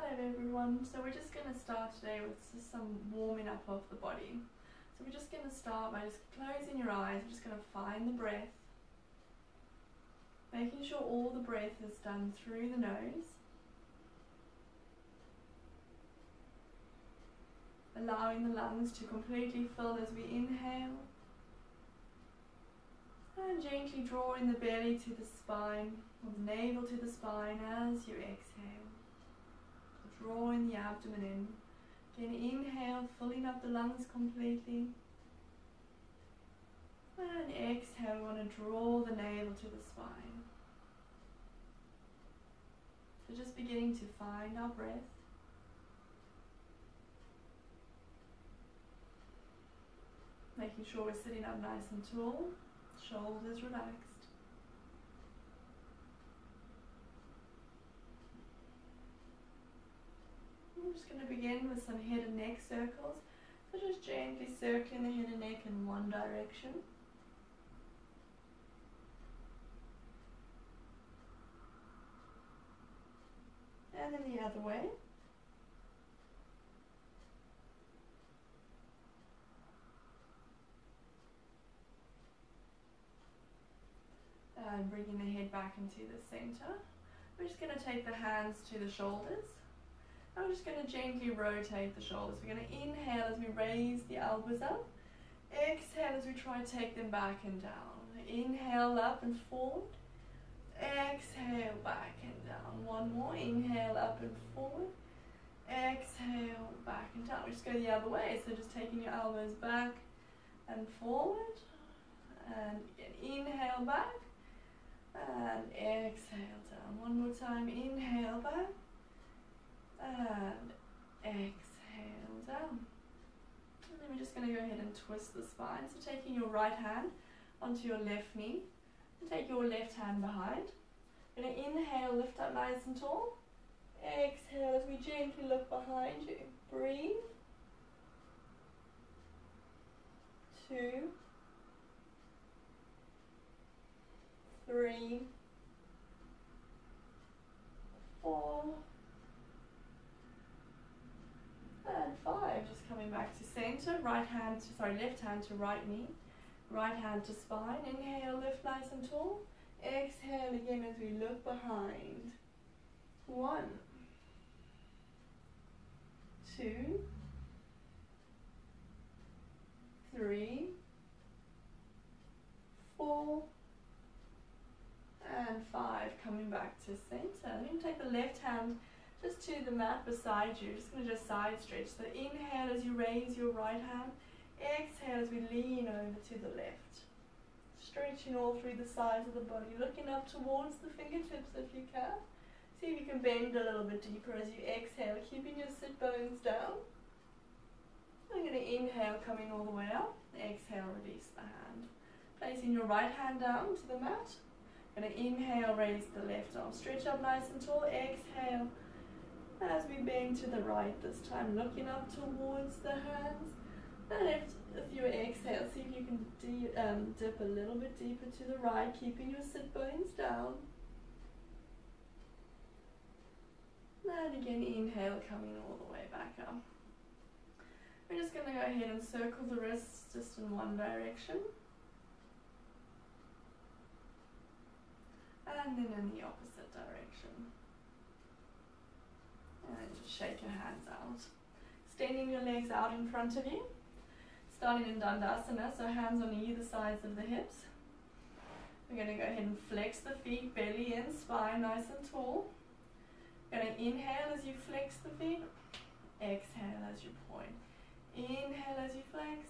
Hello everyone, so we're just going to start today with just some warming up of the body. So we're just going to start by just closing your eyes. We're just going to find the breath, making sure all the breath is done through the nose, allowing the lungs to completely fill as we inhale, and gently drawing the belly to the spine, or the navel to the spine as you exhale. Drawing the abdomen in. Again, inhale, filling up the lungs completely. And exhale, we want to draw the navel to the spine. So just beginning to find our breath. Making sure we're sitting up nice and tall, shoulders relaxed. I'm just going to begin with some head and neck circles. So just gently circling the head and neck in one direction. And then the other way. And bringing the head back into the center. We're just going to take the hands to the shoulders. I'm just going to gently rotate the shoulders. We're going to inhale as we raise the elbows up. Exhale as we try to take them back and down. Inhale up and forward. Exhale back and down. One more. Inhale up and forward. Exhale back and down. We just go the other way. So just taking your elbows back and forward. And again, inhale back. And exhale down. One more time. Inhale back. And exhale down. And then we're just going to go ahead and twist the spine. So taking your right hand onto your left knee. And take your left hand behind. You're going to inhale, lift up nice and tall. Exhale as we gently look behind you. Breathe. 2, 3, 4, and 5. Just coming back to center. Left hand to right knee. Right hand to spine. Inhale, lift nice and tall. Exhale again as we look behind. 1, 2, 3, 4, and 5. Coming back to center. Then you take the left hand just to the mat beside you. Just going to just side stretch. So inhale as you raise your right hand. Exhale as we lean over to the left. Stretching all through the sides of the body. Looking up towards the fingertips if you can. See if you can bend a little bit deeper as you exhale. Keeping your sit bones down. I'm going to inhale coming all the way up. Exhale, release the hand. Placing your right hand down to the mat. Going to inhale, raise the left arm. Stretch up nice and tall. Exhale. As we bend to the right this time, looking up towards the hands. And if you exhale, see if you can dip a little bit deeper to the right, keeping your sit bones down. And again, inhale, coming all the way back up. We're just going to go ahead and circle the wrists just in one direction. And then in the opposite direction. And just shake your hands out. Extending your legs out in front of you. Starting in Dandasana, so hands on either sides of the hips. We're going to go ahead and flex the feet, belly in, spine nice and tall. We're going to inhale as you flex the feet. Exhale as you point. Inhale as you flex.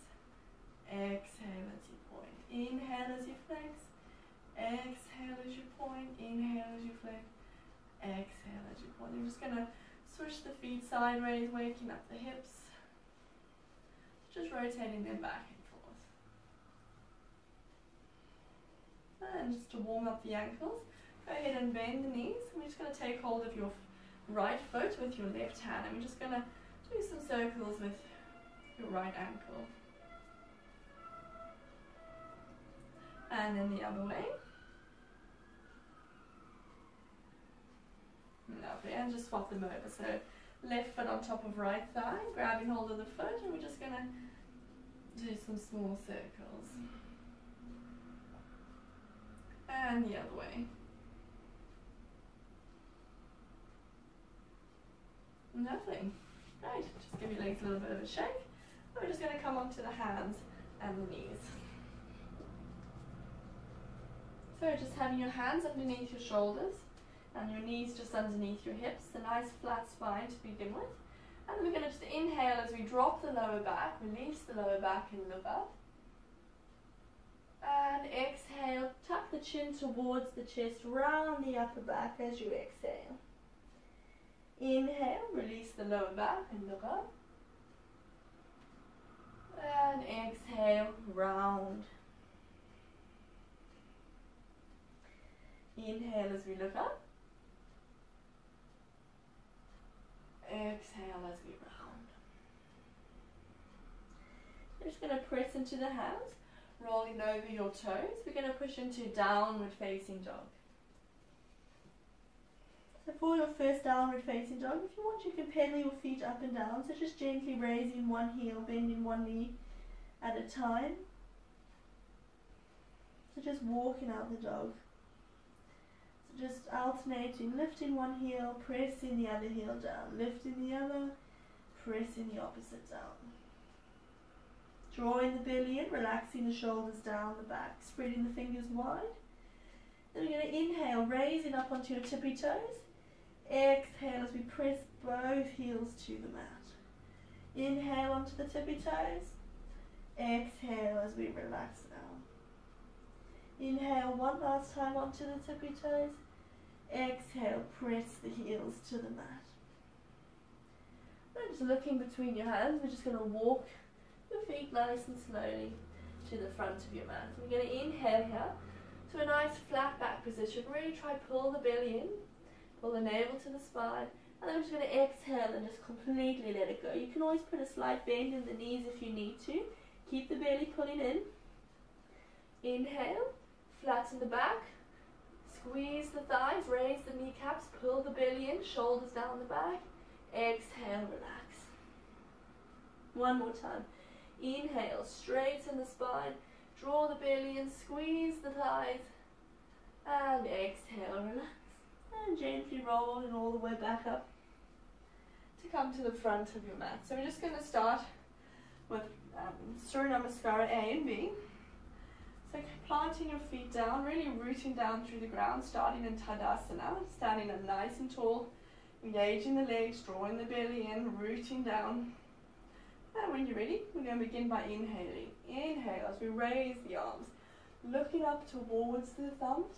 Exhale as you point. Inhale as you flex. Exhale as you point. Inhale as you flex. Exhale as you point. You're just going to switch the feet sideways, waking up the hips. Just rotating them back and forth. And just to warm up the ankles, go ahead and bend the knees. We're just going to take hold of your right foot with your left hand. And we're just going to do some circles with your right ankle. And then the other way. Lovely. And just swap them over. So left foot on top of right thigh, grabbing hold of the foot, and we're just going to do some small circles. And the other way. Lovely. Great. Just give your legs a little bit of a shake. And we're just going to come onto the hands and the knees. So just having your hands underneath your shoulders and your knees just underneath your hips, a nice flat spine to begin with. And then we're going to just inhale as we drop the lower back, release the lower back and look up. And exhale, tuck the chin towards the chest, round the upper back as you exhale. Inhale, release the lower back and look up. And exhale, round. Inhale as we look up. Exhale as we round. We're just going to press into the hands, rolling over your toes. We're going to push into downward facing dog. So for your first downward facing dog, if you want, you can pedal your feet up and down. So just gently raising one heel, bending one knee at a time. So just walking out the dog. So just alternating, lifting one heel, pressing the other heel down, lifting the other, pressing the opposite down. Drawing the belly in, relaxing the shoulders down the back, spreading the fingers wide. Then we're going to inhale, raising up onto your tippy toes. Exhale as we press both heels to the mat. Inhale onto the tippy toes. Exhale as we relax down. Inhale one last time onto the tippy toes. Exhale, press the heels to the mat. And just looking between your hands, we're just going to walk your feet nice and slowly to the front of your mat. So we're going to inhale here to a nice flat back position. Really try pull the belly in, pull the navel to the spine, and then we're just going to exhale and just completely let it go. You can always put a slight bend in the knees if you need to. Keep the belly pulling in. Inhale, flatten the back, squeeze the thighs, raise the kneecaps, pull the belly in, shoulders down the back. Exhale, relax. One more time. Inhale, straighten the spine, draw the belly in, squeeze the thighs, and exhale, relax. And gently rolling all the way back up to come to the front of your mat. So we're just going to start with Surya Namaskara A and B. So planting your feet down, really rooting down through the ground, starting in Tadasana, standing up nice and tall, engaging the legs, drawing the belly in, rooting down. And when you're ready, we're going to begin by inhaling. Inhale as we raise the arms, looking up towards the thumbs.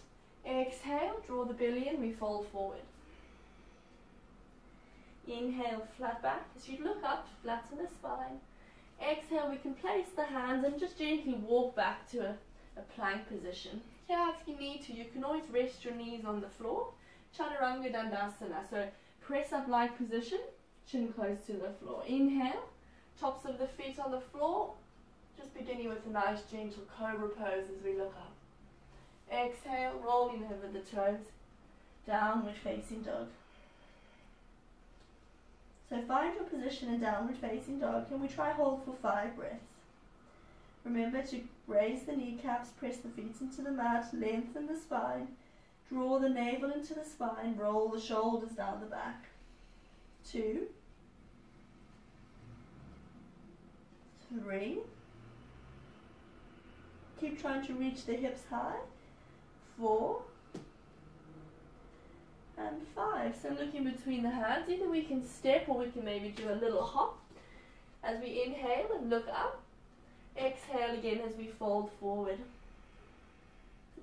Exhale, draw the belly in, we fold forward. Inhale, flat back. As you look up, flatten the spine. Exhale, we can place the hands and just gently walk back to a plank position. Yeah, if you need to, you can always rest your knees on the floor. Chaturanga Dandasana. So press up like position, chin close to the floor. Inhale, tops of the feet on the floor. Just beginning with a nice gentle cobra pose as we look up. Exhale, rolling over the toes, downward facing dog. So find your position in downward facing dog, and we try hold for 5 breaths. Remember to raise the kneecaps, press the feet into the mat, lengthen the spine, draw the navel into the spine, roll the shoulders down the back. 2, 3, keep trying to reach the hips high. 4 and 5. So looking between the hands, either we can step or we can maybe do a little hop as we inhale and look up. Exhale again as we fold forward.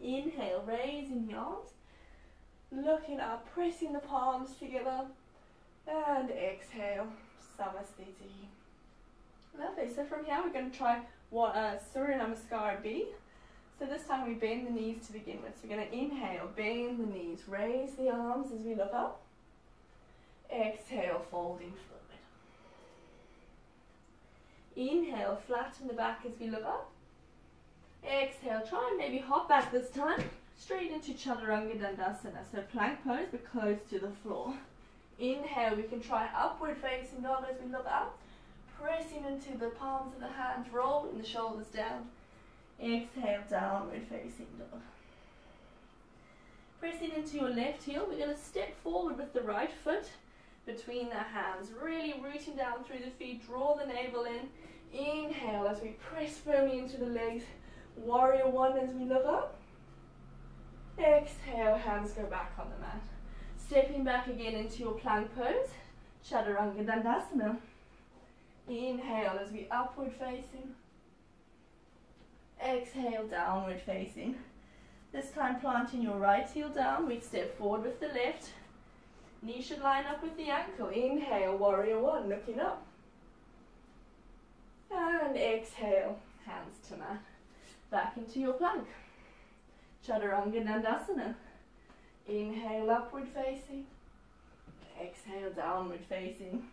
Inhale, raising the arms, looking up, pressing the palms together, and exhale, Samasthiti. Lovely. So from here we're going to try Surya Namaskara B. So this time we bend the knees to begin with. So we're going to inhale, bend the knees, raise the arms as we look up. Exhale, folding forward. Inhale, flatten the back as we look up. Exhale, try and maybe hop back this time, straight into Chaturanga Dandasana. So plank pose, but close to the floor. Inhale, we can try upward facing dog as we look up. Pressing into the palms of the hands, rolling the shoulders down. Exhale, downward facing dog. Pressing into your left heel, we're going to step forward with the right foot between the hands. Really rooting down through the feet, draw the navel in. Inhale as we press firmly into the legs. Warrior one as we look up. Exhale, hands go back on the mat. Stepping back again into your plank pose, Chaturanga Dandasana. Inhale as we upward facing. Exhale, downward facing. This time planting your right heel down, we step forward with the left. Knee should line up with the ankle. Inhale, warrior one, looking up. And exhale, hands to mat. Back into your plank. Chaturanga Dandasana. Inhale, upward facing. Exhale, downward facing.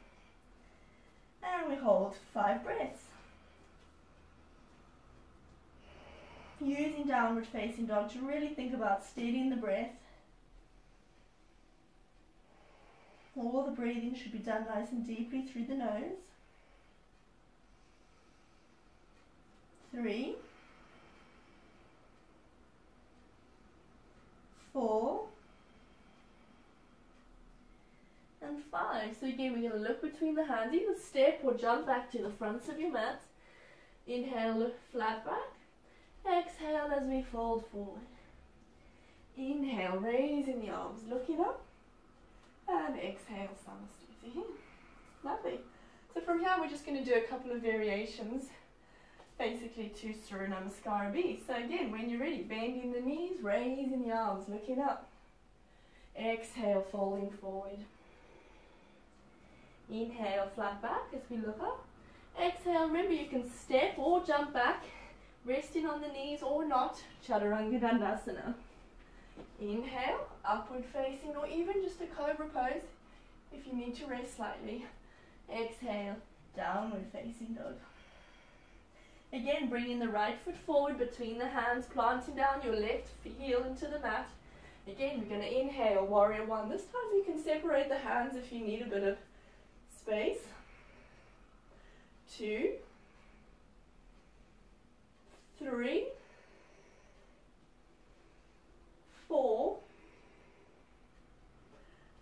And we hold 5 breaths. Using downward facing dog to really think about steadying the breath. All the breathing should be done nice and deeply through the nose. 3, 4, and 5. So again, we're going to look between the hands, either step or jump back to the fronts of your mat. Inhale, look flat back. Exhale as we fold forward. Inhale, raising the arms, looking up. And exhale, Samasthiti here. Lovely. So from here, we're just going to do a couple of variations, basically to Surya Namaskara B. So again, when you're ready, bending the knees, raising the arms, looking up. Exhale, folding forward. Inhale, flat back as we look up. Exhale, remember you can step or jump back, resting on the knees or not, Chaturanga Dandasana. Inhale, upward facing, or even just a cobra pose if you need to rest slightly. Exhale, downward facing dog. Again, bringing the right foot forward between the hands, planting down your left heel into the mat. Again, we're going to inhale, warrior one. This time you can separate the hands if you need a bit of space. 2, 3, 4,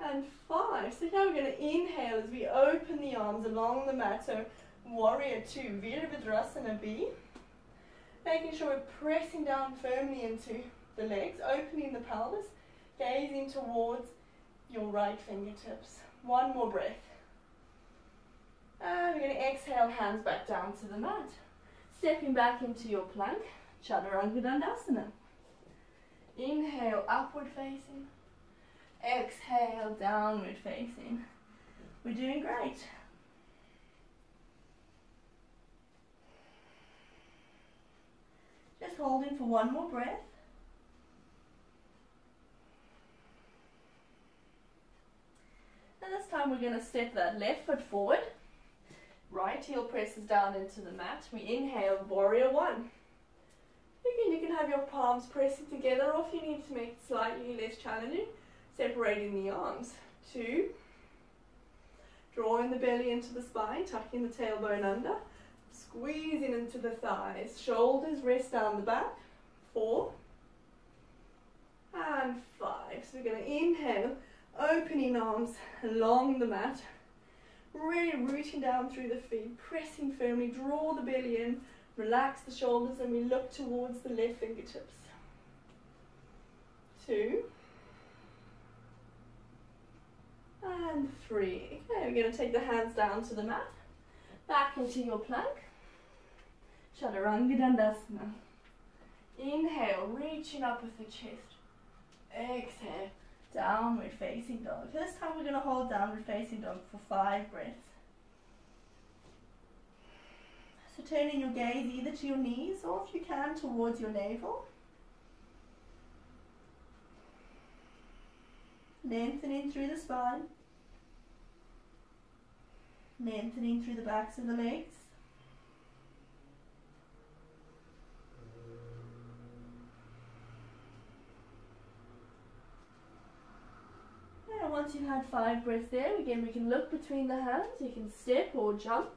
and 5. So now we're going to inhale as we open the arms along the mat. So warrior 2, Virabhadrasana B. Making sure we're pressing down firmly into the legs, opening the pelvis, gazing towards your right fingertips. One more breath. And we're going to exhale, hands back down to the mat. Stepping back into your plank, Chaturanga Dandasana. Inhale, upward facing. Exhale, downward facing. We're doing great. Just holding for one more breath. And this time we're going to step that left foot forward. Right heel presses down into the mat. We inhale, warrior one. Again, you can have your palms pressing together, or if you need to make it slightly less challenging, separating the arms. 2, drawing the belly into the spine, tucking the tailbone under, squeezing into the thighs, shoulders rest down the back. 4, and 5. So we're going to inhale, opening arms along the mat, really rooting down through the feet, pressing firmly, draw the belly in, relax the shoulders, and we look towards the left fingertips. 2, and 3. Okay, we're going to take the hands down to the mat, back into your plank, Chaturanga Dandasana. Inhale, reaching up with the chest. Exhale, downward facing dog. This time we're going to hold downward facing dog for 5 breaths. So turning your gaze either to your knees or, if you can, towards your navel. Lengthening through the spine. Lengthening through the backs of the legs. once you've had 5 breaths there, again, we can look between the hands. You can step or jump.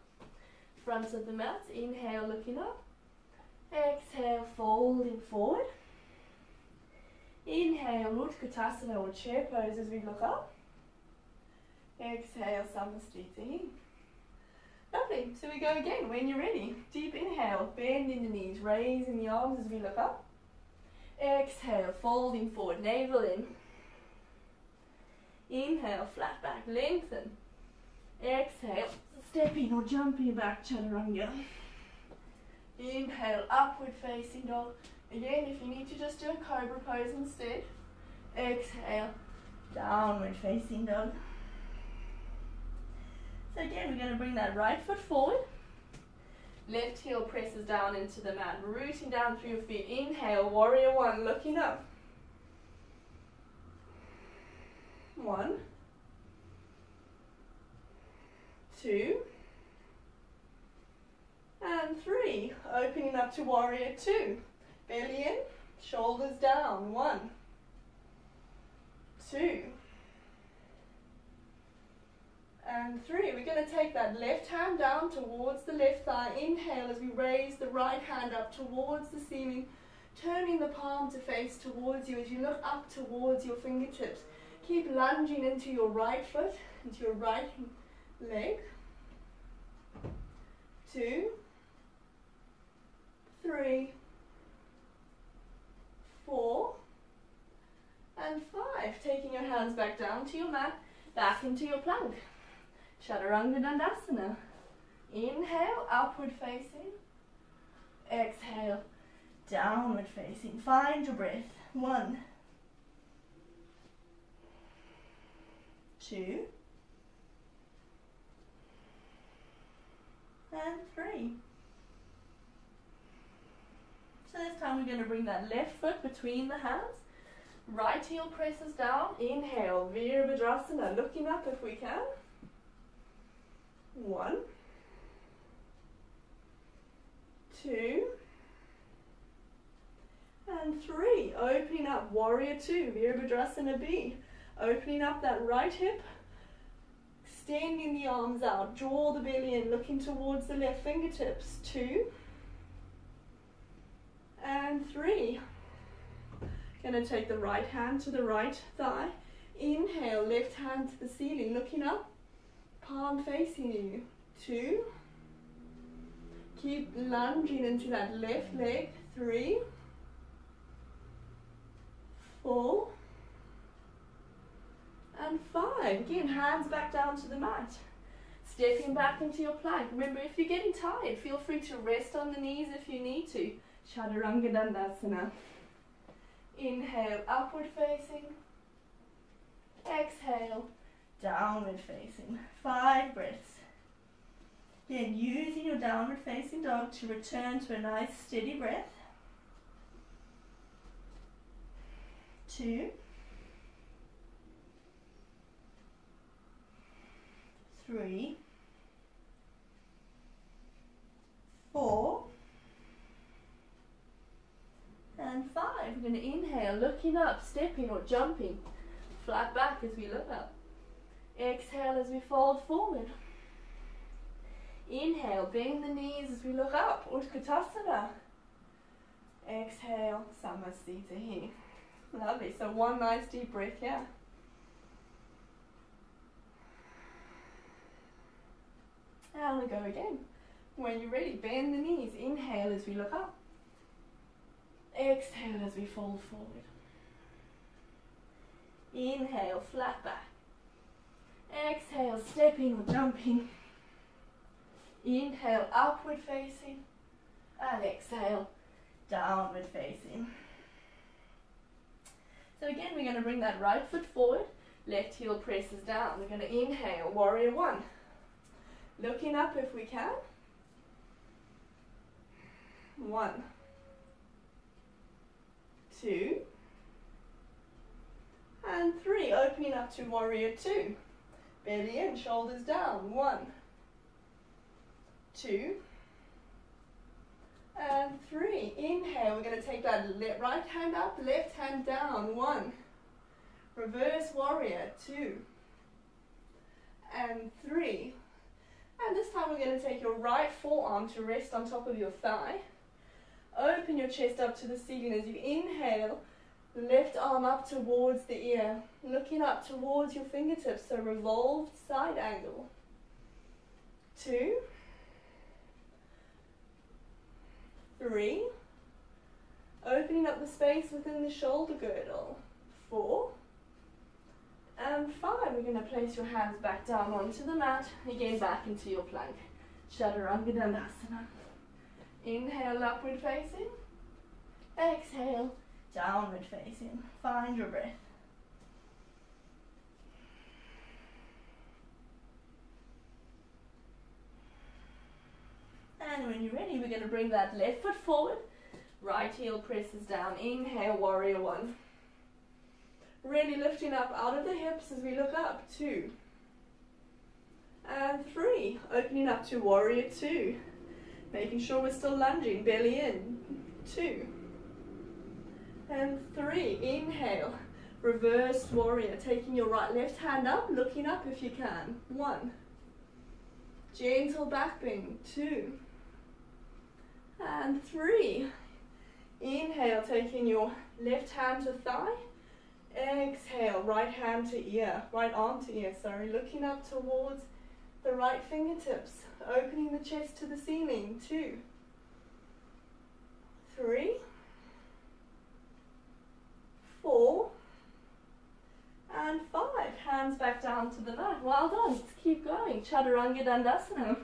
Front of the mat. Inhale, looking up. Exhale, folding forward. Inhale, Utkatasana or chair pose as we look up. Exhale, Samasthiti. Lovely. So we go again when you're ready. Deep inhale, bending the knees, raising the arms as we look up. Exhale, folding forward, navel in. Inhale, flat back, lengthen. Exhale, stepping or jumping back, Chaturanga. Inhale, upward facing dog. Again, if you need to just do a cobra pose instead. Exhale, downward facing dog. So again, we're going to bring that right foot forward. Left heel presses down into the mat, rooting down through your feet. Inhale, warrior one, looking up. 1, 2, and 3. Opening up to warrior 2. Belly in, shoulders down. 1, 2, and 3. We're going to take that left hand down towards the left thigh. Inhale as we raise the right hand up towards the ceiling, turning the palm to face towards you as you look up towards your fingertips. Keep lunging into your right foot, into your right leg. 2, 3, 4, and 5. Taking your hands back down to your mat, back into your plank. Chaturanga Dandasana. Inhale, upward facing. Exhale, downward facing. Find your breath. 1, 2, and 3. So this time we're going to bring that left foot between the hands. Right heel presses down. Inhale, Virabhadrasana. Looking up if we can. 1, 2, and 3. Opening up, warrior 2, Virabhadrasana B. Opening up that right hip, extending the arms out, draw the belly in, looking towards the left fingertips. 2, and 3. Going to take the right hand to the right thigh. Inhale, left hand to the ceiling, looking up. Palm facing you. 2. Keep lunging into that left leg. 3, 4, and 5. Again, hands back down to the mat. Stepping back into your plank. Remember, if you're getting tired, feel free to rest on the knees if you need to. Chaturanga Dandasana. Inhale, upward facing. Exhale, downward facing. 5 breaths. Again, using your downward facing dog to return to a nice steady breath. 2, 3, 4, and 5. We're going to inhale, looking up, stepping or jumping. Flat back as we look up. Exhale as we fold forward. Inhale, bend the knees as we look up. Utkatasana. Exhale, Samasthita here. Lovely. So one nice deep breath here. And we go again. When you're ready, bend the knees. Inhale as we look up. Exhale as we fold forward. Inhale, flat back. Exhale, stepping or jumping. Inhale, upward facing. And exhale, downward facing. So again, we're going to bring that right foot forward. Left heel presses down. We're going to inhale, warrior 1. Looking up if we can. 1, 2, and 3. Opening up to warrior 2. Belly in, shoulders down. 1, 2, and 3. Inhale, we're going to take that right hand up, left hand down. 1. Reverse warrior. 2. and 3. And this time we're going to take your right forearm to rest on top of your thigh. Open your chest up to the ceiling as you inhale. Left arm up towards the ear, looking up towards your fingertips, so revolved side angle. 2, 3, opening up the space within the shoulder girdle. 4, and 5. We're going to place your hands back down onto the mat, again back into your plank. Chaturanga Dandasana. Inhale, upward facing. Exhale, downward facing. Find your breath. And when you're ready, we're going to bring that left foot forward. Right heel presses down. Inhale, warrior 1. Really lifting up out of the hips as we look up. 2. And 3. Opening up to warrior 2. Making sure we're still lunging, belly in. 2. And 3. Inhale. Reversed warrior. Taking your left hand up, looking up if you can. 1. Gentle back bend. 2. And 3. Inhale, taking your left hand to thigh. Exhale, right hand to ear, right arm to ear, sorry. Looking up towards the right fingertips. Opening the chest to the ceiling. 2. 3. 4. And 5. Hands back down to the mat. Well done. Let's keep going. Chaturanga Dandasana.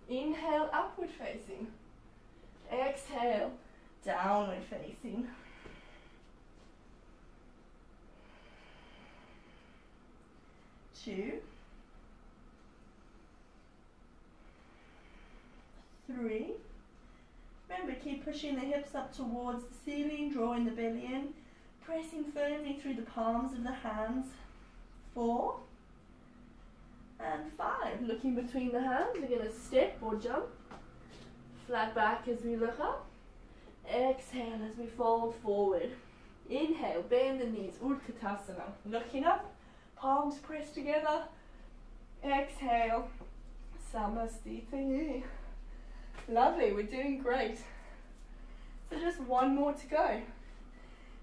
Inhale, upward facing. Exhale, downward facing. 2. 3. Remember, keep pushing the hips up towards the ceiling, drawing the belly in, pressing firmly through the palms of the hands. 4. And 5. Looking between the hands, we're going to step or jump. Flat back as we look up. Exhale as we fold forward. Inhale, bend the knees, Utkatasana. Looking up, palms pressed together. Exhale, Samastiti. Lovely, we're doing great. So just one more to go.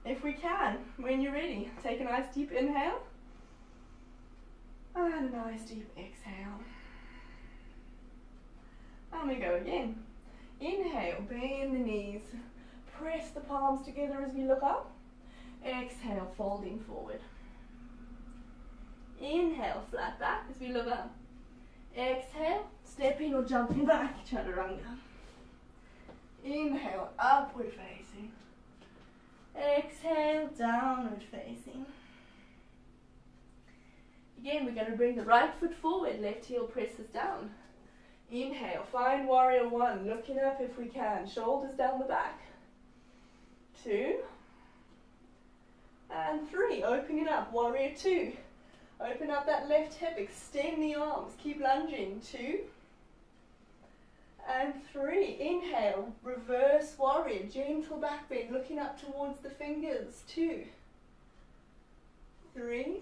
If we can, when you're ready, take a nice deep inhale. And a nice deep exhale. And we go again. Inhale, bend the knees. Press the palms together as we look up. Exhale, folding forward. Inhale, flat back as we look up. Exhale, stepping or jumping back, Chaturanga. Inhale, upward facing. Exhale, downward facing. Again, we're going to bring the right foot forward, left heel presses down. Inhale, find warrior 1, looking up if we can, shoulders down the back. 2. And 3, opening up, warrior 2. Open up that left hip, extend the arms, keep lunging. 2. And 3, inhale, reverse warrior, gentle back bend, looking up towards the fingers. 2. 3.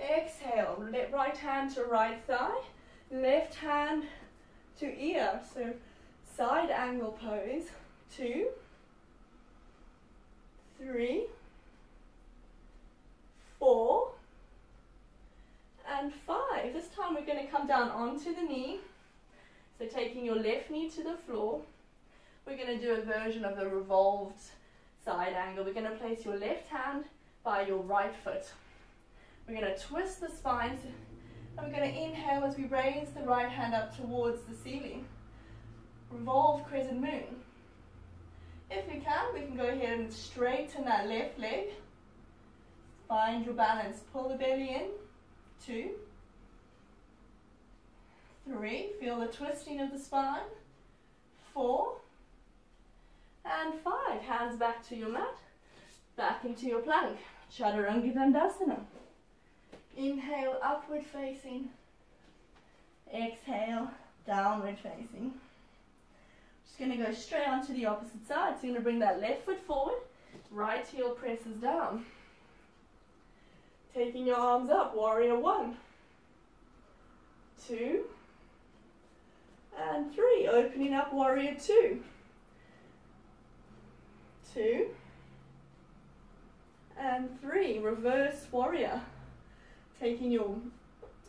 Exhale, right hand to right thigh, left hand to ear, so side angle pose. 2. 3. 4. And 5. This time we're going to come down onto the knee. So taking your left knee to the floor, we're going to do a version of the revolved side angle. We're going to place your left hand by your right foot. We're going to twist the spine, and we're going to inhale as we raise the right hand up towards the ceiling. Revolved crescent moon. If you can, we can go ahead and straighten that left leg. Find your balance. Pull the belly in. 2. 3. Feel the twisting of the spine. 4. And 5. Hands back to your mat. Back into your plank. Chaturanga Dandasana. Inhale, upward facing. Exhale, downward facing. Just going to go straight onto the opposite side. So you're going to bring that left foot forward. Right heel presses down. Taking your arms up, warrior 1. 2, and 3. Opening up, warrior 2. 2, and 3. Reverse warrior. Taking your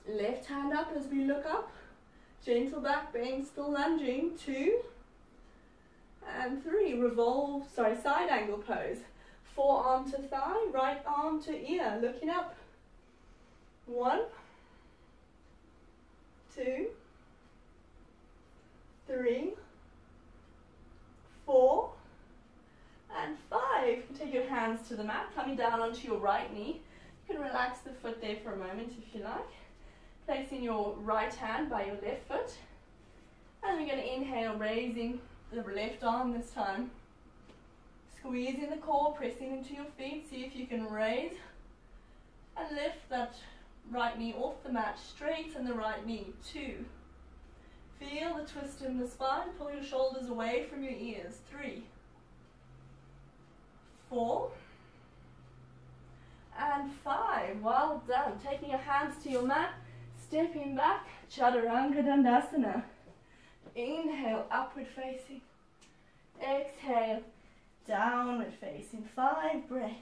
left hand up as we look up. Gentle back bend, still lunging. 2, and 3. Revolve, side angle pose. Forearm to thigh, right arm to ear, looking up. 1, 2, 3, 4, and 5. You can take your hands to the mat, coming down onto your right knee. You can relax the foot there for a moment if you like. Placing your right hand by your left foot. And we're going to inhale, raising the left arm this time. Squeezing the core, pressing into your feet. See if you can raise and lift that right knee off the mat, straighten the right knee. 2. Feel the twist in the spine, pull your shoulders away from your ears. 3, 4, and 5. Well done. Taking your hands to your mat, stepping back, Chaturanga Dandasana. Inhale, upward facing. Exhale, downward facing. 5 breaths.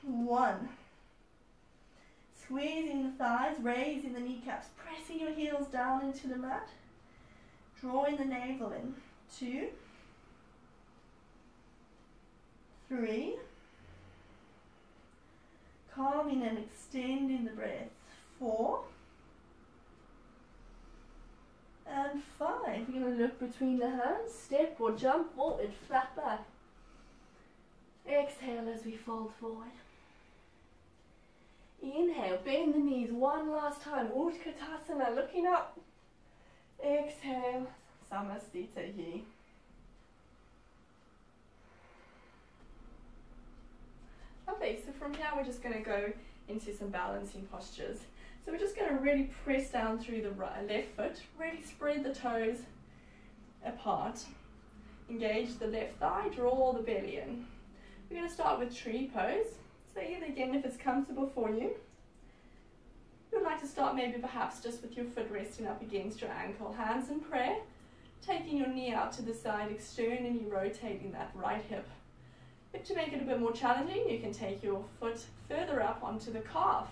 1. Squeezing the thighs, raising the kneecaps, pressing your heels down into the mat, drawing the navel in. 2, 3, calming and extending the breath. 4, and 5. You're going to look between the hands, step or jump forward, flat back. Exhale as we fold forward. Inhale, bend the knees one last time. Utkatasana, looking up. Exhale, Samastita Hi. Okay, so from here we're just going to go into some balancing postures. So we're just going to really press down through the left foot, really spread the toes apart. Engage the left thigh, draw the belly in. We're going to start with tree pose. So either again, if it's comfortable for you, you would like to start maybe perhaps just with your foot resting up against your ankle, hands in prayer, taking your knee out to the side, externally rotating that right hip. If to make it a bit more challenging, you can take your foot further up onto the calf.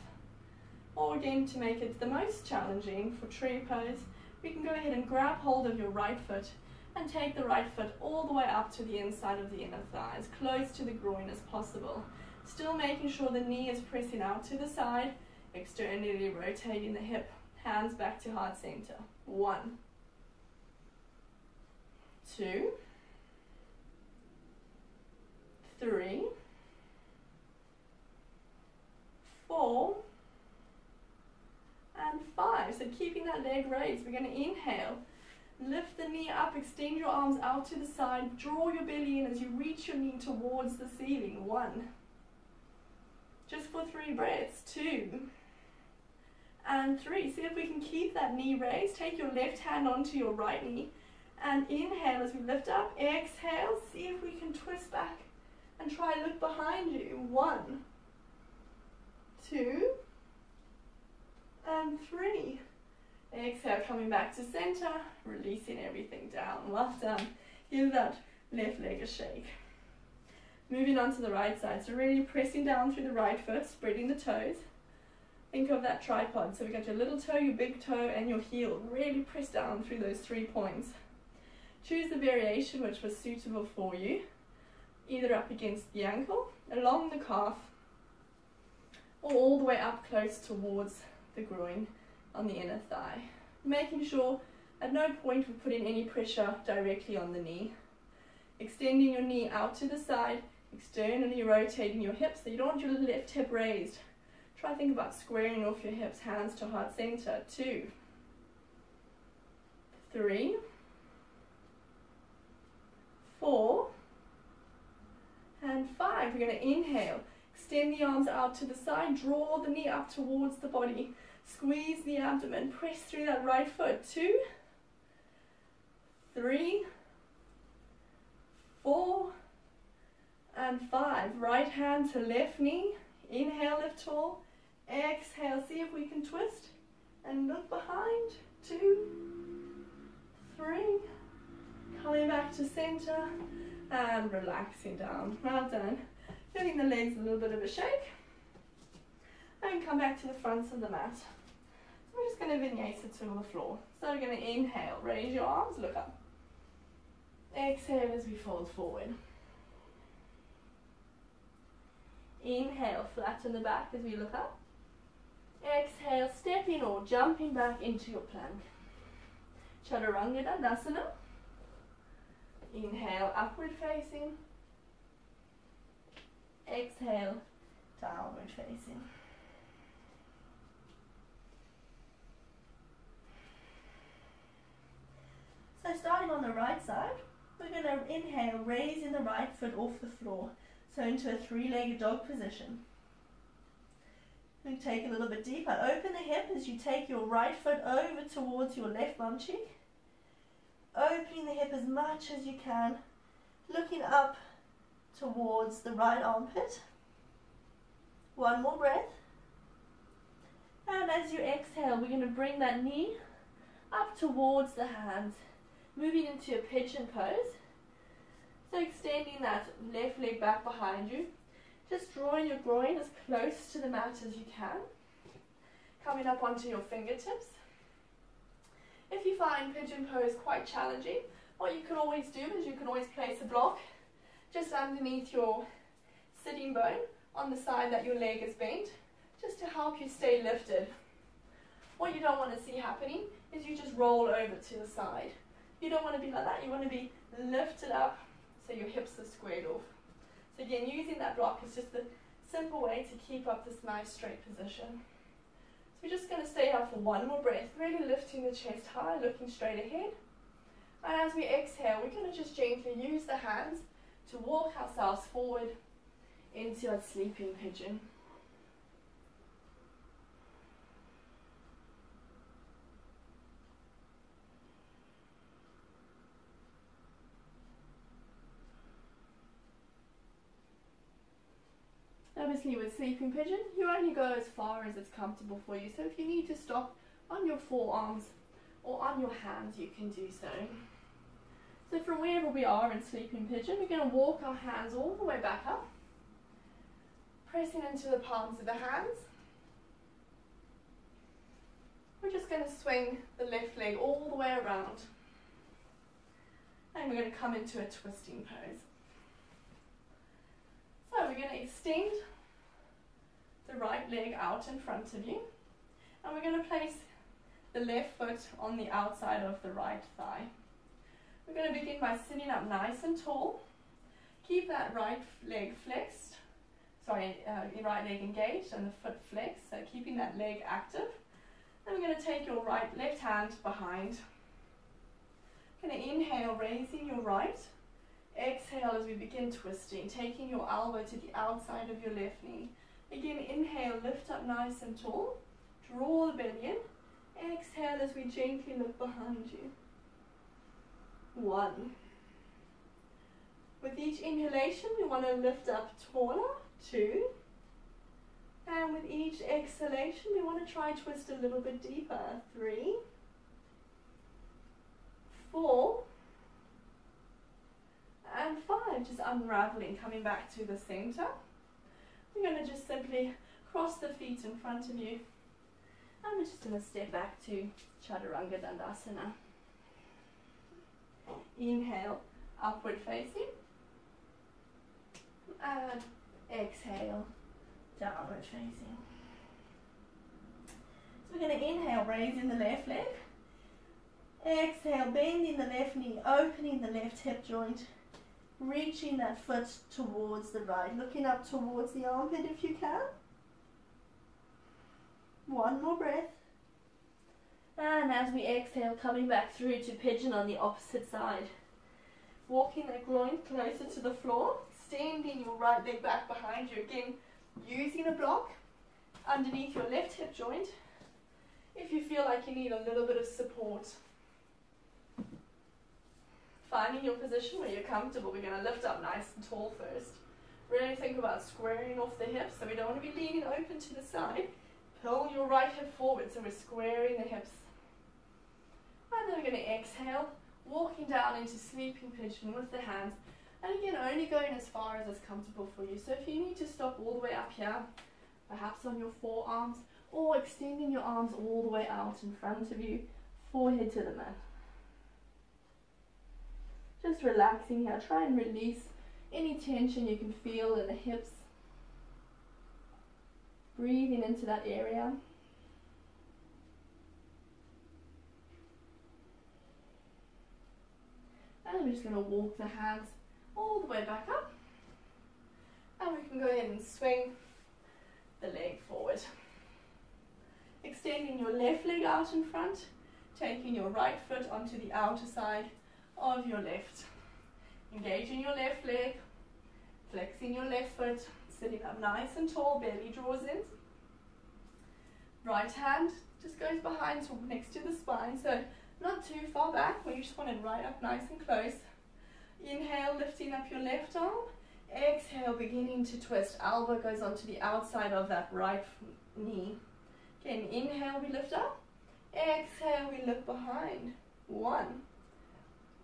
Or again, to make it the most challenging for tree pose, we can go ahead and grab hold of your right foot and take the right foot all the way up to the inside of the inner thigh, as close to the groin as possible. Still making sure the knee is pressing out to the side, externally rotating the hip, hands back to heart center. 1, 2, 3, 4, and 5. So keeping that leg raised, we're going to inhale. Lift the knee up, extend your arms out to the side, draw your belly in as you reach your knee towards the ceiling. 1. Just for 3 breaths. 2, and 3. See if we can keep that knee raised. Take your left hand onto your right knee and inhale as we lift up. Exhale, see if we can twist back and try look behind you. 1, 2, and 3. Exhale, coming back to center, releasing everything down. Well done. Give that left leg a shake. Moving on to the right side, so really pressing down through the right foot, spreading the toes. Think of that tripod, so we got your little toe, your big toe, and your heel. Really press down through those 3 points. Choose the variation which was suitable for you, either up against the ankle, along the calf, or all the way up close towards the groin on the inner thigh. Making sure at no point we're putting any pressure directly on the knee. Extending your knee out to the side, externally rotating your hips, so you don't want your left hip raised. Try to think about squaring off your hips, hands to heart center. 2, 3, 4, and 5. We're going to inhale. Extend the arms out to the side, draw the knee up towards the body. Squeeze the abdomen, press through that right foot. 2, 3, 4, and 5. Right hand to left knee. Inhale, lift tall. Exhale, see if we can twist and look behind. 2, 3, coming back to center and relaxing down. Well done. Giving the legs a little bit of a shake and come back to the front of the mat. So we're just going to vinyasa to the floor. So we're going to inhale, raise your arms, look up. Exhale as we fold forward. Inhale, flatten the back as we look up. Exhale, stepping or jumping back into your plank. Chaturanga Dandasana. Inhale, upward facing. Exhale, downward facing. So starting on the right side, we're going to inhale, raising the right foot off the floor. So into a 3-legged dog position. We take a little bit deeper. Open the hip as you take your right foot over towards your left bum cheek. Opening the hip as much as you can. Looking up towards the right armpit. One more breath. And as you exhale, we're going to bring that knee up towards the hands. Moving into a pigeon pose. So extending that left leg back behind you. Just drawing your groin as close to the mat as you can. Coming up onto your fingertips. If you find pigeon pose quite challenging, what you can always do is you can always place a block just underneath your sitting bone on the side that your leg is bent, just to help you stay lifted. What you don't want to see happening is you just roll over to the side. You don't want to be like that. You want to be lifted up so your hips are squared off. So again, using that block is just a simple way to keep up this nice straight position. So we're just going to stay here for one more breath, really lifting the chest high, looking straight ahead. And as we exhale, we're going to just gently use the hands to walk ourselves forward into a sleeping pigeon. Obviously with sleeping pigeon, you only go as far as it's comfortable for you. So if you need to stop on your forearms or on your hands, you can do so. So from wherever we are in sleeping pigeon, we're going to walk our hands all the way back up. Pressing into the palms of the hands. We're just going to swing the left leg all the way around. And we're going to come into a twisting pose. So we're going to extend the right leg out in front of you. And we're going to place the left foot on the outside of the right thigh. We're going to begin by sitting up nice and tall. Keep that right leg flexed. Your right leg engaged and the foot flexed. So keeping that leg active. And we're going to take your left hand behind. Going to inhale, raising your right. Exhale as we begin twisting, taking your elbow to the outside of your left knee. Again, inhale, lift up nice and tall. Draw the belly in. Exhale as we gently look behind you. 1. With each inhalation, we want to lift up taller. 2. And with each exhalation, we want to try twist a little bit deeper. 3. 4. And 5, just unraveling, coming back to the center. We're going to just simply cross the feet in front of you. And we're just going to step back to Chaturanga Dandasana. Inhale, upward facing. And exhale, downward facing. So we're going to inhale, raising the left leg. Exhale, bending the left knee, opening the left hip joint. Reaching that foot towards the right, looking up towards the armpit if you can. 1 more breath. And as we exhale, coming back through to pigeon on the opposite side. Walking that groin closer to the floor, extending your right leg back behind you. Again, using a block underneath your left hip joint if you feel like you need a little bit of support. Finding your position where you're comfortable. We're going to lift up nice and tall first. Really think about squaring off the hips, so we don't want to be leaning open to the side. Pull your right hip forward, so we're squaring the hips. And then we're going to exhale, walking down into sleeping pigeon with the hands. And again, only going as far as is comfortable for you. So if you need to stop all the way up here, perhaps on your forearms, or extending your arms all the way out in front of you, forehead to the mat. Just relaxing here. Try and release any tension you can feel in the hips. Breathing into that area. And we're just going to walk the hands all the way back up. And we can go ahead and swing the leg forward. Extending your left leg out in front, taking your right foot onto the outer side of your left. Engaging your left leg, flexing your left foot, sitting up nice and tall, belly draws in. Right hand just goes behind, so next to the spine, so not too far back, where you just want it right up nice and close. Inhale, lifting up your left arm. Exhale, beginning to twist. Elbow goes onto the outside of that right knee. Again, inhale, we lift up. Exhale, we look behind. 1.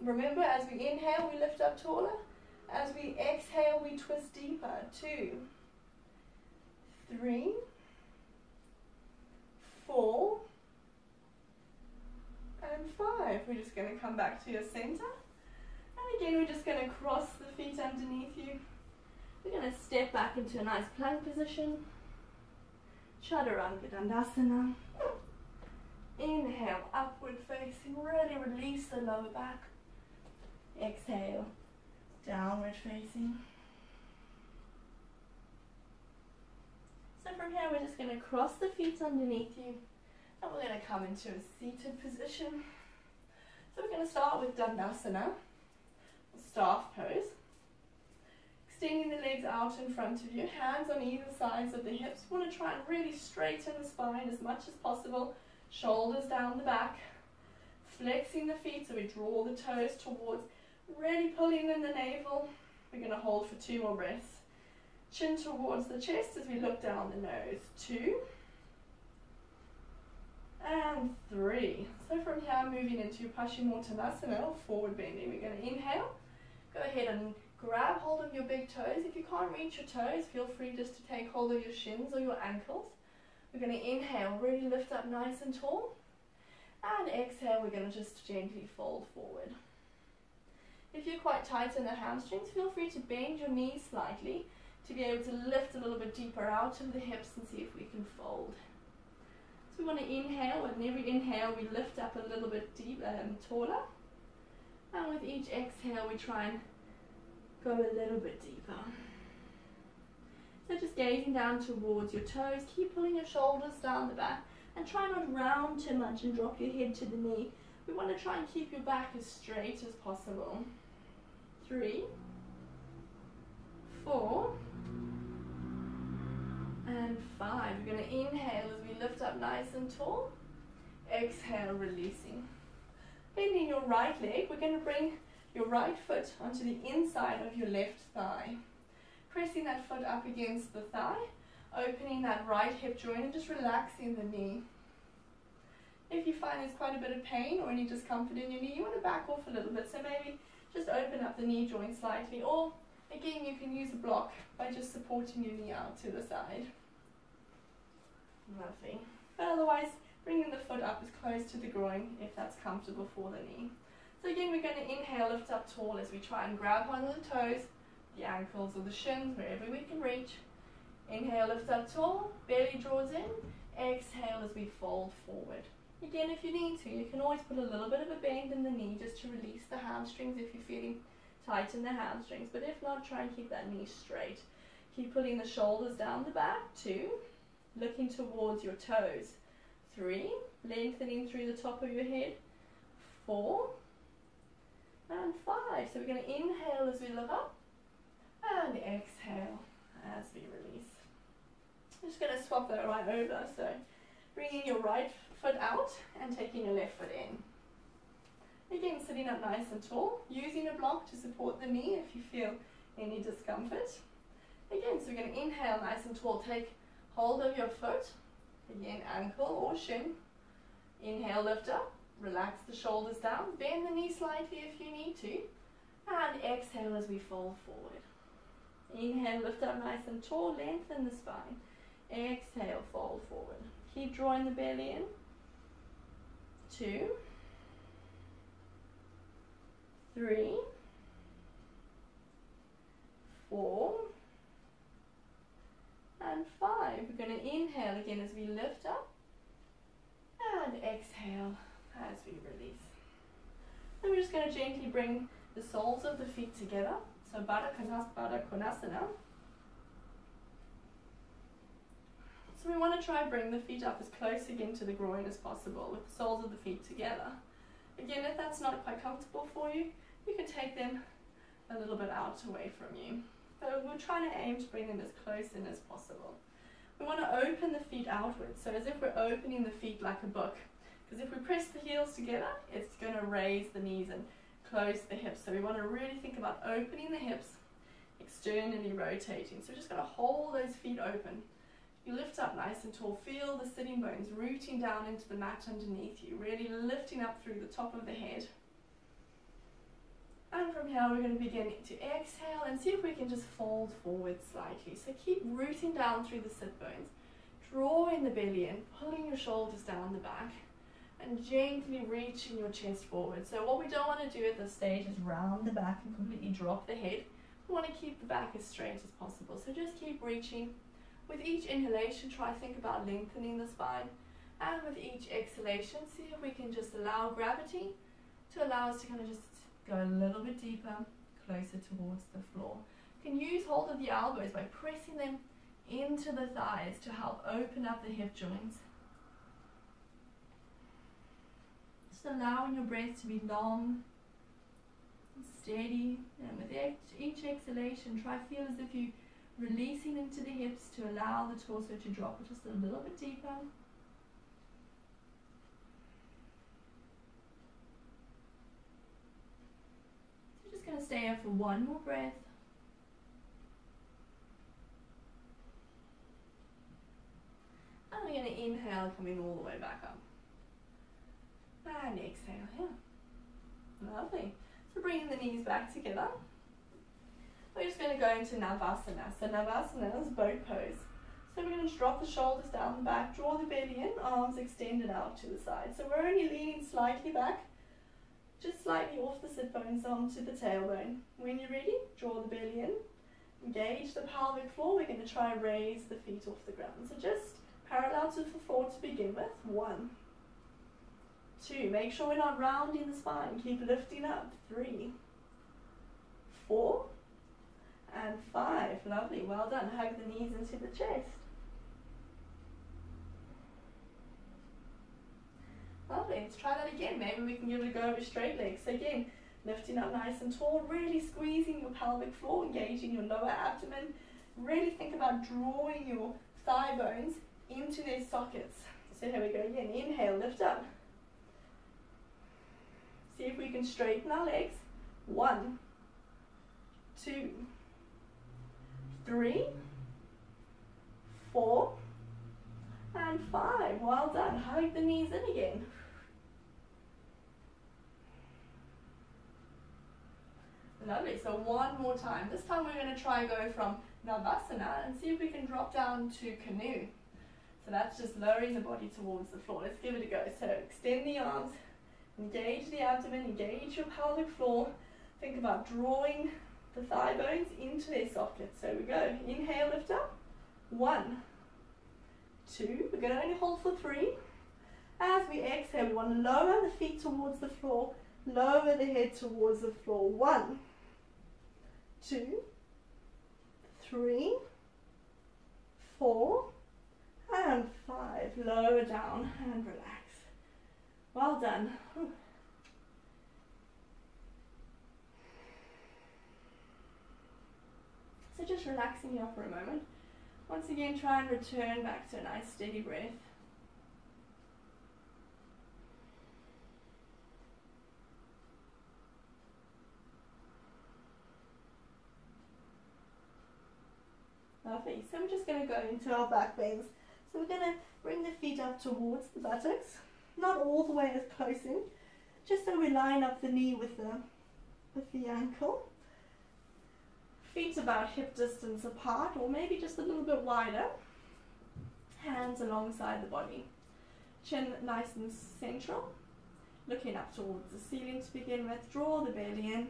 Remember, as we inhale, we lift up taller. As we exhale, we twist deeper. 2, 3, 4, and 5. We're just going to come back to your center. And again, we're just going to cross the feet underneath you. We're going to step back into a nice plank position. Chaturanga Dandasana. Inhale, upward facing. Really release the lower back. Exhale, downward facing. So from here, we're just going to cross the feet underneath you. And we're going to come into a seated position. So we're going to start with Dandasana, staff pose. Extending the legs out in front of you, hands on either sides of the hips. We want to try and really straighten the spine as much as possible. Shoulders down the back. Flexing the feet so we draw the toes towards. Really pulling in the navel. We're going to hold for 2 more breaths. Chin towards the chest as we look down the nose. 2. And 3. So from here, moving into Paschimottanasana, or forward bending. We're going to inhale. Go ahead and grab hold of your big toes. If you can't reach your toes, feel free just to take hold of your shins or your ankles. We're going to inhale, really lift up nice and tall. And exhale, we're going to just gently fold forward. If you're quite tight in the hamstrings, feel free to bend your knees slightly to be able to lift a little bit deeper out of the hips and see if we can fold. So we want to inhale. With every inhale, we lift up a little bit deeper and taller. And with each exhale, we try and go a little bit deeper. So just gazing down towards your toes, keep pulling your shoulders down the back and try not to round too much and drop your head to the knee. We want to try and keep your back as straight as possible. 3, 4, and 5. We're going to inhale as we lift up nice and tall. Exhale, releasing. Bending your right leg, we're going to bring your right foot onto the inside of your left thigh. Pressing that foot up against the thigh, opening that right hip joint and just relaxing the knee. If you find there's quite a bit of pain or any discomfort in your knee, you want to back off a little bit. So maybe just open up the knee joint slightly, or again, you can use a block by just supporting your knee out to the side. Lovely. But otherwise, bringing the foot up as close to the groin if that's comfortable for the knee. So again, we're going to inhale, lift up tall as we try and grab one of the toes, the ankles or the shins, wherever we can reach. Inhale, lift up tall, belly draws in. Exhale as we fold forward. Again, if you need to, you can always put a little bit of a bend in the knee just to release the hamstrings if you're feeling tight in the hamstrings. But if not, try and keep that knee straight. Keep pulling the shoulders down the back. 2, looking towards your toes. 3, lengthening through the top of your head. 4, and 5. So we're going to inhale as we look up and exhale as we release. I'm just going to swap that right over. So bringing your right foot out and taking your left foot in. Again, sitting up nice and tall, using a block to support the knee if you feel any discomfort. Again, so we're going to inhale nice and tall, take hold of your foot, Again, ankle or shin. Inhale, lift up. Relax the shoulders down. Bend the knee slightly if you need to. And exhale as we fold forward. Inhale, lift up nice and tall. Lengthen the spine. Exhale, fold forward. Keep drawing the belly in. 2, 3, 4, and 5. We're going to inhale again as we lift up and exhale as we release. Then we're just going to gently bring the soles of the feet together. So Baddha Konasana. So we want to try and bring the feet up as close again to the groin as possible with the soles of the feet together. Again, if that's not quite comfortable for you, you can take them a little bit out away from you. So we're trying to aim to bring them as close in as possible. We want to open the feet outwards, so as if we're opening the feet like a book. Because if we press the heels together, it's going to raise the knees and close the hips. So we want to really think about opening the hips, externally rotating. So we're just going to hold those feet open. You lift up nice and tall. Feel the sitting bones rooting down into the mat underneath you, really lifting up through the top of the head. And from here, we're going to begin to exhale and see if we can just fold forward slightly. So keep rooting down through the sit bones, drawing the belly in, pulling your shoulders down the back, and gently reaching your chest forward. So what we don't want to do at this stage is round the back and completely drop the head. We want to keep the back as straight as possible. So just keep reaching. With each inhalation, try to think about lengthening the spine. And with each exhalation, see if we can just allow gravity to allow us to kind of just go a little bit deeper, closer towards the floor. You can use hold of the elbows by pressing them into the thighs to help open up the hip joints. Just allowing your breath to be long and steady. And with each exhalation, try to feel as if you're releasing into the hips to allow the torso to drop just a little bit deeper. So just going to stay here for one more breath. And we're going to inhale, coming all the way back up. And exhale here. Lovely. So bringing the knees back together. We're just going to go into Navasana. So Navasana is boat pose. So we're going to just drop the shoulders down the back, draw the belly in, arms extended out to the side. So we're only leaning slightly back, just slightly off the sit bones onto the tailbone. When you're ready, draw the belly in, engage the pelvic floor. We're going to try and raise the feet off the ground. So just parallel to the floor to begin with. 1, 2, make sure we're not rounding the spine. Keep lifting up. 3, 4, and 5. Lovely, well done. Hug the knees into the chest. Lovely, let's try that again. Maybe we can give it a go with straight legs. So again, lifting up nice and tall, really squeezing your pelvic floor, engaging your lower abdomen. Really think about drawing your thigh bones into their sockets. So here we go again. Inhale, lift up. See if we can straighten our legs. 1, 2, 3, 4, and 5. Well done. Hug the knees in again. Lovely. So one more time. This time we're going to try and go from Navasana and see if we can drop down to canoe. So that's just lowering the body towards the floor. Let's give it a go. So extend the arms, engage the abdomen, engage your pelvic floor. Think about drawing the thigh bones into their sockets. So we go. Inhale, lift up. 1, 2. We're going to only hold for 3. As we exhale, we want to lower the feet towards the floor. Lower the head towards the floor. 1, 2, 3, 4, and 5. Lower down and relax. Well done. So just relaxing here for a moment. Once again, try and return back to a nice steady breath. Lovely. So we're just going to go into our back bends. So we're going to bring the feet up towards the buttocks, not all the way as close in, just so we line up the knee with the ankle. Feet about hip distance apart, or maybe just a little bit wider. Hands alongside the body. Chin nice and central. Looking up towards the ceiling to begin with. Draw the belly in.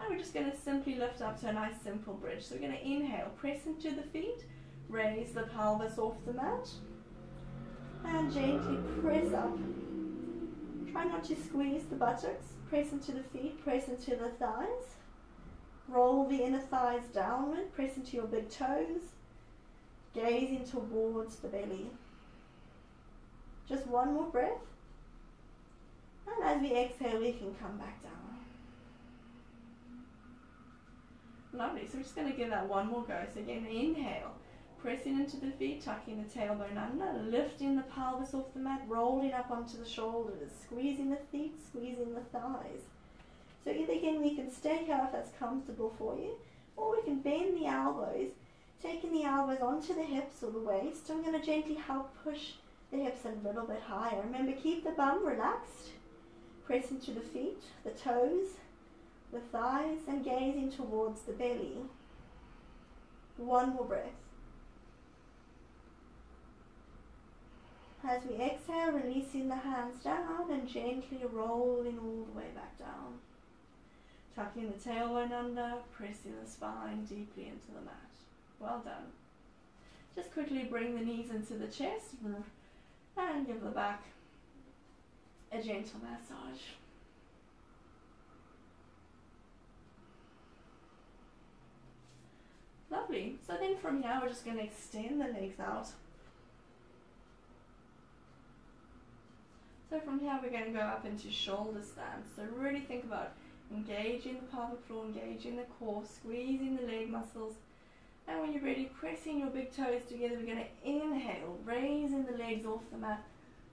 And we're just going to simply lift up to a nice simple bridge. So we're going to inhale, press into the feet. Raise the pelvis off the mat. And gently press up. Try not to squeeze the buttocks. Press into the feet, press into the thighs. Roll the inner thighs downward, press into your big toes, gazing towards the belly. Just one more breath. And as we exhale, we can come back down. Lovely, so we're just going to give that one more go. So again, inhale, pressing into the feet, tucking the tailbone under, lifting the pelvis off the mat, rolling up onto the shoulders, squeezing the feet, squeezing the thighs. So either again we can stay here if that's comfortable for you, or we can bend the elbows, taking the elbows onto the hips or the waist. I'm going to gently help push the hips a little bit higher. Remember, keep the bum relaxed. Press into the feet, the toes, the thighs, and gazing towards the belly. One more breath. As we exhale, releasing the hands down and gently rolling all the way back down. Tucking the tailbone under, pressing the spine deeply into the mat. Well done. Just quickly bring the knees into the chest and give the back a gentle massage. Lovely. So then from here we're just going to extend the legs out. So from here we're going to go up into shoulder stance. So really think about engaging the pelvic floor, engaging the core, squeezing the leg muscles. And when you're ready, pressing your big toes together, we're going to inhale, raising the legs off the mat,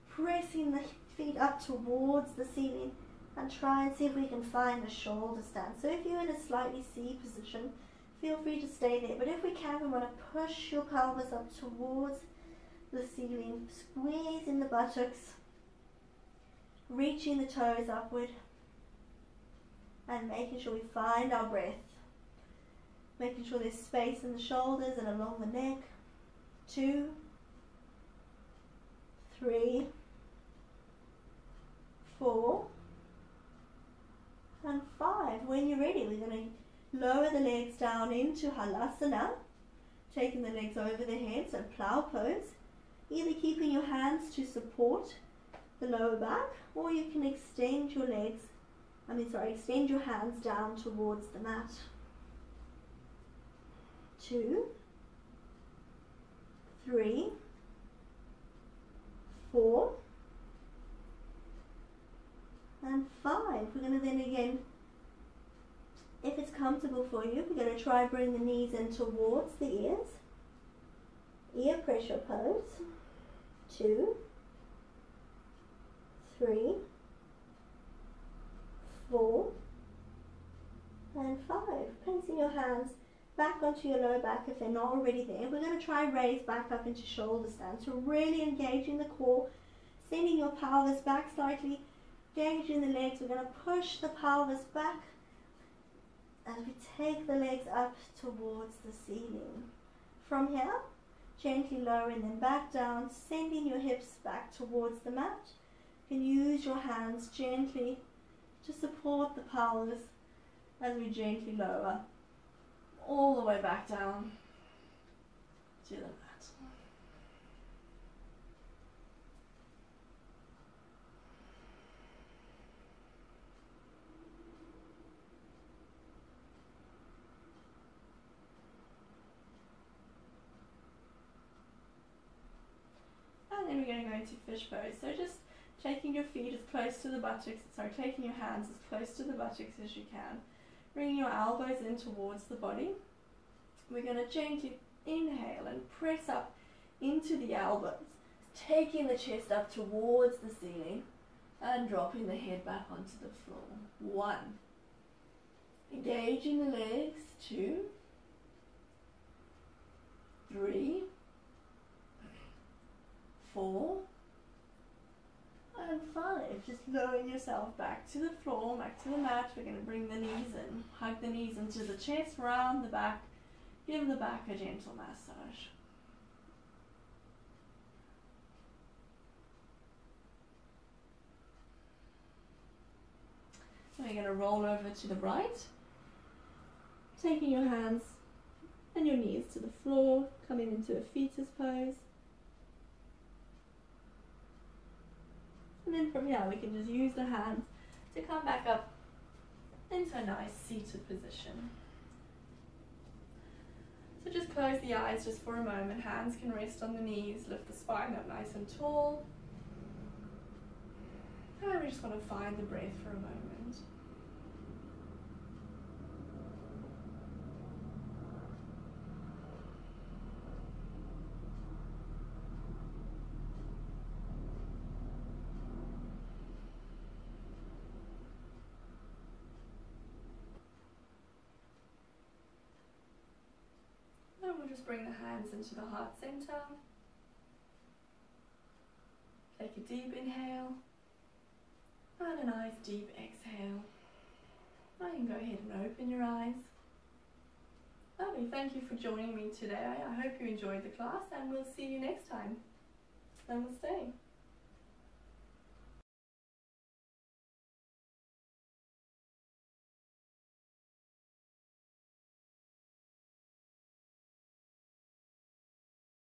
pressing the feet up towards the ceiling, and try and see if we can find a shoulder stance. So if you're in a slightly C position, feel free to stay there. But if we can, we want to push your pelvis up towards the ceiling, squeezing the buttocks, reaching the toes upward, and making sure we find our breath. Making sure there's space in the shoulders and along the neck. 2, 3, 4, and 5. When you're ready, we're going to lower the legs down into Halasana, taking the legs over the head, so Plough Pose. Either keeping your hands to support the lower back, or you can extend your legs, extend your hands down towards the mat. 2, 3, 4, and 5. We're going to then again, if it's comfortable for you, we're going to try bring the knees in towards the ears. Ear pressure pose. 2, 3, 4, and 5. Placing your hands back onto your lower back if they're not already there. We're going to try raise back up into shoulder stance. So really engaging the core, sending your pelvis back slightly, engaging the legs. We're going to push the pelvis back as we take the legs up towards the ceiling. From here, gently lowering them back down, sending your hips back towards the mat. You can use your hands gently to support the pelvis as we gently lower all the way back down to the mat. And then we're going to go into fish pose. So just taking your feet as close to the buttocks, taking your hands as close to the buttocks as you can. Bringing your elbows in towards the body. We're going to gently inhale and press up into the elbows, taking the chest up towards the ceiling and dropping the head back onto the floor. 1. Engaging the legs. 2, 3, 4 and 5. Just lowering yourself back to the floor, back to the mat. We're going to bring the knees in, hug the knees into the chest, round the back, give the back a gentle massage. So we're going to roll over to the right, taking your hands and your knees to the floor, coming into a fetus pose. And then from here we can just use the hands to come back up into a nice seated position. So just close the eyes just for a moment. Hands can rest on the knees, lift the spine up nice and tall. And we just want to find the breath for a moment. And we'll just bring the hands into the heart center. Take a deep inhale and a nice deep exhale. Now you can go ahead and open your eyes. Lovely, thank you for joining me today. I hope you enjoyed the class and we'll see you next time. Namaste.